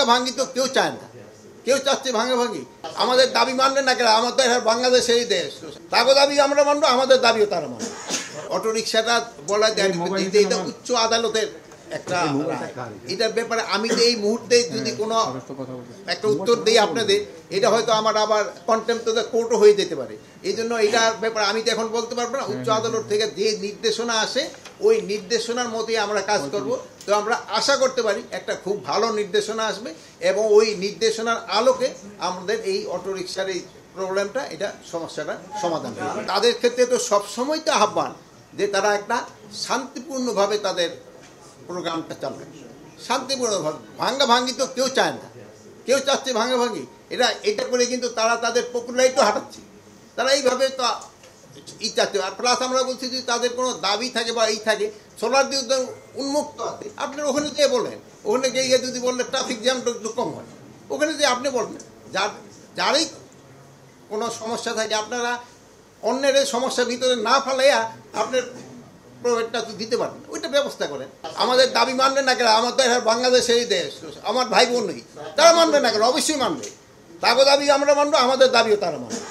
ভাঙ্গি তো কেউ চায় না, কেউ চাচ্ছে ভাঙ্গি। আমাদের দাবি মানবে না কেন? আমাদের বাংলাদেশের দেশ, তাকে দাবি আমরা মানবো, আমাদের দাবিও তারা মানবে। অটোরিকশাটা বলা যায় এটা উচ্চ আদালতের একটা এটার ব্যাপারে আমি তো এই মুহূর্তে যদি কোনো একটা উত্তর দিই আপনাদের, এটা হয়তো আমার আবার কন্টেম্প্ট অফ দ্য কোর্টও হয়ে যেতে পারে। এই জন্য এটার ব্যাপারে আমি তো এখন বলতে পারবো না। উচ্চ আদালত থেকে যে নির্দেশনা আসে ওই নির্দেশনার মতোই আমরা কাজ করব। তো আমরা আশা করতে পারি একটা খুব ভালো নির্দেশনা আসবে এবং ওই নির্দেশনার আলোকে আমাদের এই অটোরিকশার এই প্রবলেমটা, এটা সমস্যাটা সমাধান হবে। তাদের ক্ষেত্রে তো সবসময় তো আহ্বান যে তারা একটা শান্তিপূর্ণভাবে তাদের প্রোগ্রামটা চালাবে, শান্তিপূর্ণভাবে। ভাঙ্গি তো কেউ চায় না, কেউ চাচ্ছে ভাঙ্গি। এটা করে কিন্তু তারা তাদের পপুলারিটি হারাচ্ছে। তারা এইভাবে তো চাচ্ছে। আর প্লাস আমরা বলছি যদি তাদের কোনো দাবি থাকে বা এই থাকে, সোলার দিয়ে উন্মুক্ত আছে, আপনার ওখানে যেয়ে বলেন। ওখানে গিয়ে যদি বললে ট্রাফিক জ্যামটা একটু কম হয়, ওখানে যে আপনি বলবেন যারই কোনো সমস্যা থাকে, আপনারা অন্যের সমস্যার ভিতরে না ফেলাইয়া আপনার প্রোভাইডটা দিতে পারবেন, ওইটা ব্যবস্থা করেন। আমাদের দাবি মানবে না কেন? আমাদের বাংলাদেশের দেশ, আমার ভাই বোন নেই, তারা মানবে না কেন? অবশ্যই মানবে। তাকে দাবি আমরা মানবো, আমাদের দাবিও তারা মানবে।